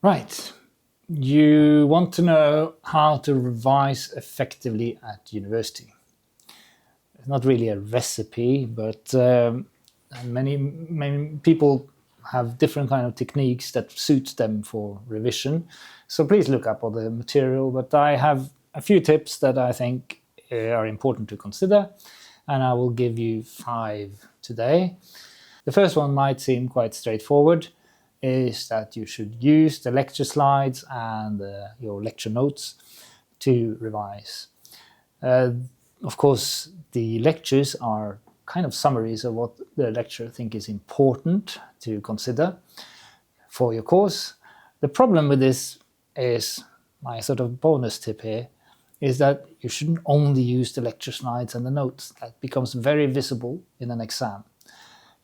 Right. You want to know how to revise effectively at university. It's not really a recipe, but many people have different kind of techniques that suits them for revision. So please look up all the material, but I have a few tips that I think are important to consider, and I will give you 5 today. The first one might seem quite straightforward, is that you should use the lecture slides and your lecture notes to revise. Of course, the lectures are kind of summaries of what the lecturer thinks is important to consider for your course. The problem with this is, my sort of bonus tip here, is that you shouldn't only use the lecture slides and the notes. That becomes very visible in an exam.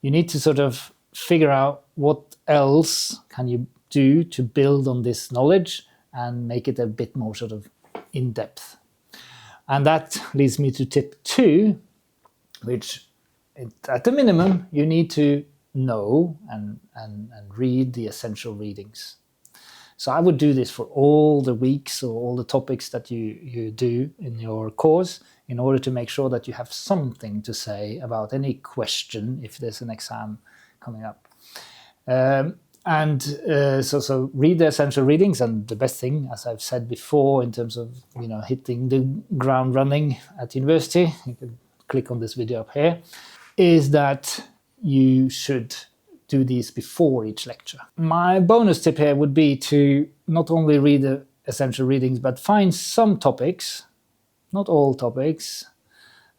You need to sort of figure out what else can you do to build on this knowledge and make it a bit more sort of in-depth. And that leads me to tip 2, which at the minimum you need to know and read the essential readings. So I would do this for all the weeks or all the topics that you do in your course, in order to make sure that you have something to say about any question if there's an exam coming up. So read the essential readings, and the best thing, as I've said before, in terms of hitting the ground running at university, you can click on this video up here, is that you should do these before each lecture. My bonus tip here would be to not only read the essential readings, but find some topics, not all topics,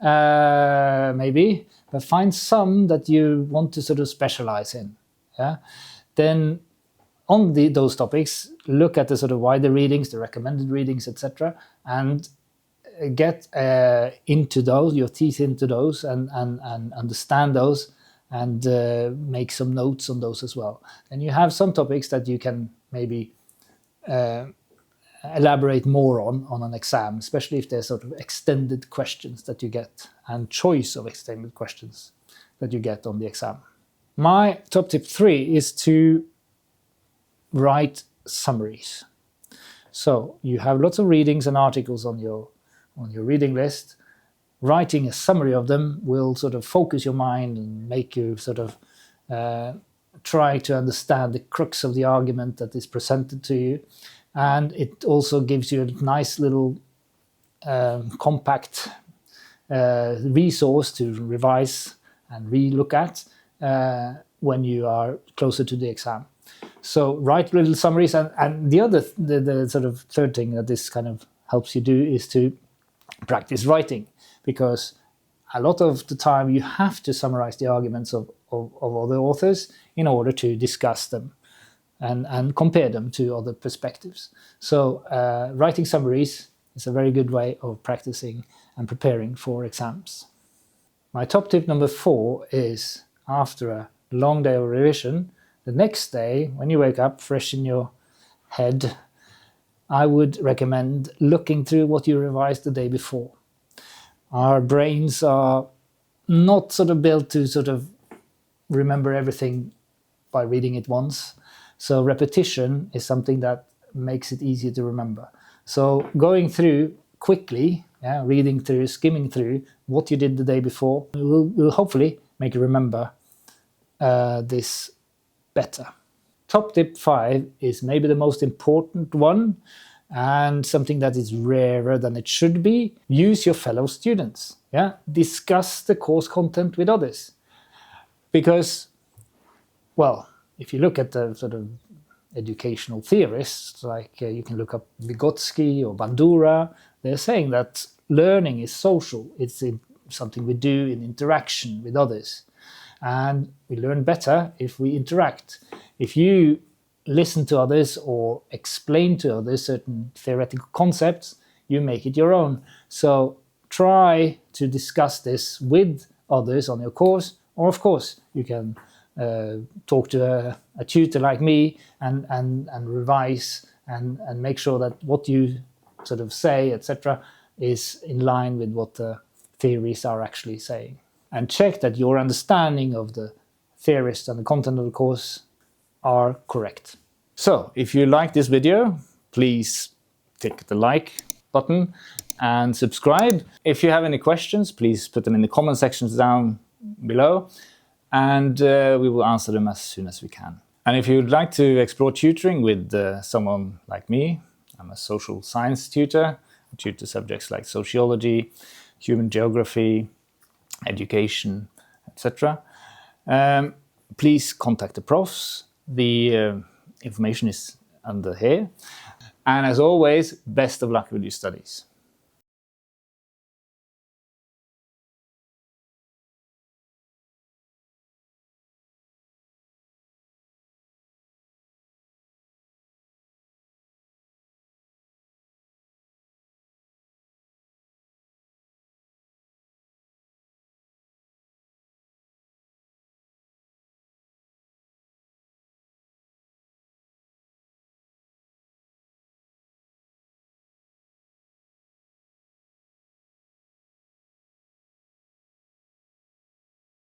maybe, but find some that you want to sort of specialize in. Yeah. Then on those topics, look at the sort of wider readings, the recommended readings, etc., and get into those, your teeth into those, and understand those, and make some notes on those as well. And you have some topics that you can maybe elaborate more on an exam, especially if there's sort of extended questions that you get, and choice of extended questions that you get on the exam. My top tip 3 is to write summaries. So you have lots of readings and articles on your reading list. Writing a summary of them will sort of focus your mind and make you sort of try to understand the crux of the argument that is presented to you. And it also gives you a nice little compact resource to revise and re-look at when you are closer to the exam. So write little summaries, and the sort of third thing that this kind of helps you do is to practice writing, because a lot of the time you have to summarize the arguments of other authors in order to discuss them and compare them to other perspectives. So writing summaries is a very good way of practicing and preparing for exams. My top tip number 4 is, after a long day of revision, the next day when you wake up fresh in your head, I would recommend looking through what you revised the day before. Our brains are not sort of built to sort of remember everything by reading it once. So repetition is something that makes it easier to remember. So going through quickly, reading through, skimming through what you did the day before will hopefully make you remember this better. Top tip 5 is maybe the most important one, and something that is rarer than it should be. Use your fellow students. Discuss the course content with others. Because, well, if you look at the sort of educational theorists, like you can look up Vygotsky or Bandura, they're saying that learning is social. It's something we do in interaction with others. And we learn better if we interact. If you listen to others or explain to others certain theoretical concepts, you make it your own. So try to discuss this with others on your course, or of course you can talk to a tutor like me and revise and make sure that what you sort of say, etc., is in line with what the theories are actually saying. And check that your understanding of the theorist and the content of the course are correct. So if you like this video, please click the like button and subscribe. If you have any questions, please put them in the comment sections down below, and we will answer them as soon as we can. And if you'd like to explore tutoring with someone like me, I'm a social science tutor. I tutor subjects like sociology, human geography, education, etc. Please contact the profs. The information is under here. And as always, best of luck with your studies.